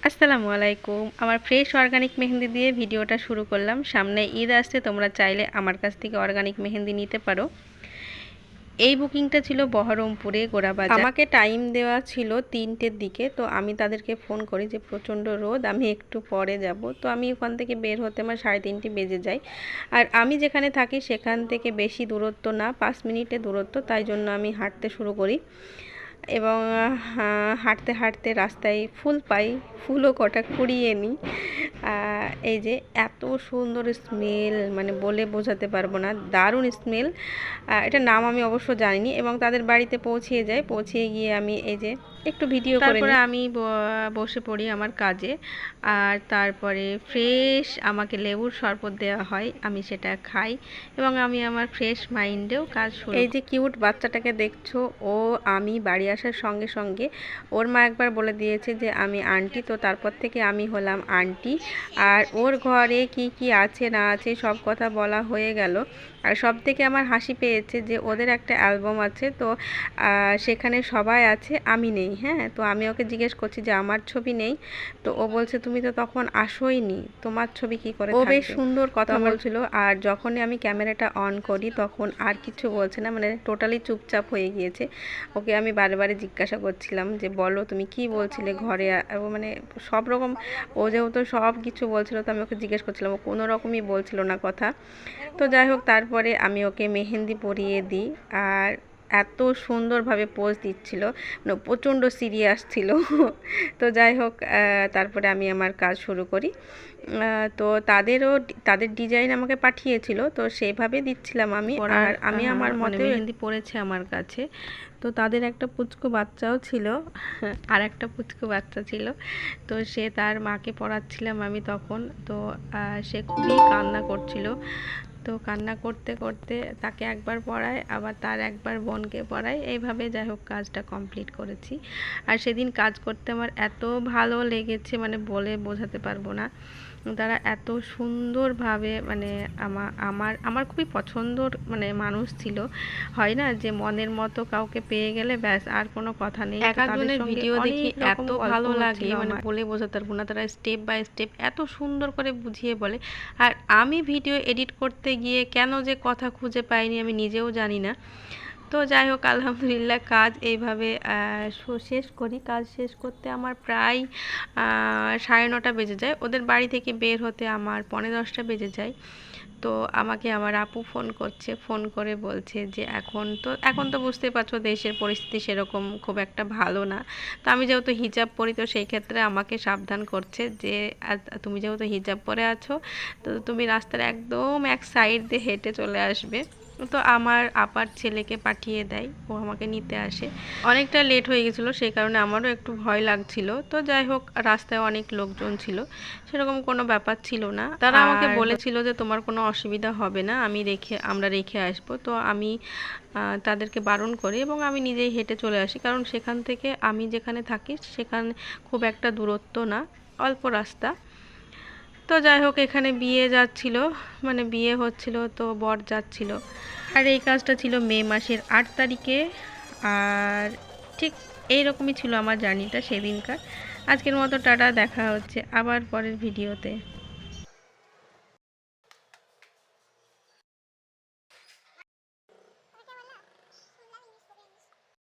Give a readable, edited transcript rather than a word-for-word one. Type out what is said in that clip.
আসসালামু আলাইকুম। আমার ফ্রেশ অর্গানিক মেহেন্দি দিয়ে ভিডিওটা শুরু করলাম। সামনে ঈদ আসছে, তোমরা চাইলে আমার কাছ থেকে অর্গানিক মেহেন্দি নিতে পারো। এই বুকিংটা ছিল বহরমপুরে গোড়াবাজার। আমাকে টাইম দেওয়া ছিল 3টের দিকে, তো আমি তাদেরকে ফোন করি যে প্রচণ্ড রোদ, আমি একটু পরে যাব। তো আমি ওখান থেকে বের হতে আমার 3:30 বেজে যায়। আর আমি যেখানে থাকি সেখান থেকে বেশি দূরত্ব না, 5 মিনিটের দূরত্ব, তাই জন্য আমি হাঁটতে শুরু করি। এবং হাঁটতে হাঁটতে রাস্তায় ফুল পাই, ফুলও কটা কুড়িয়ে নিই। এই যে এত সুন্দর স্মেল, মানে বলে বোঝাতে পারবো না, দারুণ স্মেল। এটার নাম আমি অবশ্য জানিনি। এবং তাদের বাড়িতে পৌঁছিয়ে যাই, পৌঁছিয়ে গিয়ে আমি এই যে একটু ভিডিও করে তারপরে আমি বসে পড়ি আমার কাজে। আর তারপরে ফ্রেশ আমাকে লেবুর শরবত দেওয়া হয়, আমি সেটা খাই এবং আমি আমার ফ্রেশ মাইন্ডেও কাজ শুরু। এই যে কিউট বাচ্চাটাকে দেখছো, ও আমি বাড়ি আসার সঙ্গে সঙ্গে ওর মা একবার বলে দিয়েছে যে আমি আন্টি, তো তারপর থেকে আমি হলাম আন্টি। আর ওর ঘরে কি কি আছে না আছে সব কথা বলা হয়ে গেল। আর সব থেকে আমার হাসি পেয়েছে যে ওদের একটা অ্যালবাম আছে, তো সেখানে সবাই আছে, আমি নেই। হ্যাঁ, তো আমি ওকে জিজ্ঞেস করছি যে আমার ছবি নেই, তো ও বলছে তুমি তো তখন আসোইনি, তোমার ছবি কি করে থাকবে। ও বেশ সুন্দর কথা বলছিল। আর যখনই আমি ক্যামেরাটা অন করি তখন আর কিছু বলছে না, মানে টোটালি চুপচাপ হয়ে গিয়েছে। ওকে আমি বারে জিজ্ঞাসা করছিলাম যে বলো তুমি কি বলছিলে ঘরে, মানে সব রকম। ও যেহেতু সব কিছু বলছিল, তো আমি ওকে জিজ্ঞেস করছিলাম, ও কোনো রকমই বলছিল না কথা। তো যাই হোক, তারপরে আমি ওকে মেহেন্দি পরিয়ে দিই। আর এত সুন্দরভাবে পোজ দিচ্ছিল, মানে প্রচণ্ড সিরিয়াস ছিল। তো যাই হোক, তারপরে আমি আমার কাজ শুরু করি। তো তাদের ডিজাইন আমাকে পাঠিয়েছিল, তো সেইভাবে দিচ্ছিলাম আমি। আর আমি আমার মতে মেহেন্দি পড়েছে আমার কাছে। তো তাদের একটা পুচকু বাচ্চাও ছিল, আর একটা পুচকু বাচ্চা ছিল। তো সে তার মাকে পড়াচ্ছিলাম আমি তখন। তো সে খুবই কান্না করছিল। তো কান্না করতে করতে তাকে একবার পড়ায়, আবার তার একবার বোনকে পড়ায়, এইভাবে যাই হোক কাজটা কমপ্লিট করেছি। আর সেদিন কাজ করতে আমার এত ভালো লেগেছে, মানে বলে বোঝাতে পারবো না। তারা এত সুন্দরভাবে, মানে আমার আমার খুবই পছন্দর মানে মানুষ ছিল। হয় না যে মনের মতো কাউকে পেয়ে গেলে ব্যাস আর কোনো কথা নেই। একজনের ভিডিও দেখি এত ভালো লাগে, মানে বলে বোঝাতে পারবো না। তারা স্টেপ বাই স্টেপ এত সুন্দর করে বুঝিয়ে বলে। আর আমি ভিডিও এডিট করতে গিয়ে কেন যে কথা খুঁজে পাইনি আমি নিজেও জানি না। তো যাই হোক, আলহামদুলিল্লাহ কাজ এইভাবে শেষ করি। কাজ শেষ করতে আমার প্রায় 9:30 বেজে যায়। ওদের বাড়ি থেকে বের হতে আমার 9:45 বেজে যায়। তো আমাকে আমার আপু ফোন করছে, ফোন করে বলছে যে এখন তো বুঝতেই পারছো দেশের পরিস্থিতি সেরকম খুব একটা ভালো না। তো আমি যেহেতু হিজাব পরি, তো সেই ক্ষেত্রে আমাকে সাবধান করছে যে তুমি যেহেতু হিজাব পরে আছো, তো তুমি রাস্তার একদম এক সাইড দিয়ে হেঁটে চলে আসবে। তো আমার আপার ছেলেকে পাঠিয়ে দেয়, ও আমাকে নিতে আসে। অনেকটা লেট হয়ে গেছিলো, সেই কারণে আমারও একটু ভয় লাগছিল। তো যাই হোক, রাস্তায় অনেক লোকজন ছিল, সেরকম কোনো ব্যাপার ছিল না। তারা আমাকে বলেছিল যে তোমার কোনো অসুবিধা হবে না, আমরা রেখে আসবো। তো আমি তাদেরকে বারণ করি এবং আমি নিজেই হেঁটে চলে আসি, কারণ সেখান থেকে আমি যেখানে থাকি সেখানে খুব একটা দূরত্ব না, অল্প রাস্তা। তো যাই হোক, এখানে বিয়ে যাচ্ছিল, মানে বিয়ে হচ্ছিল, তো বর যাচ্ছিল। আর এই কাজটা ছিল মে মাসের 8 তারিখে। আর ঠিক এইরকমই ছিল আমার জার্নিটা সেদিনকার। আজকের মতো টাটা, দেখা হচ্ছে আবার পরের ভিডিওতে।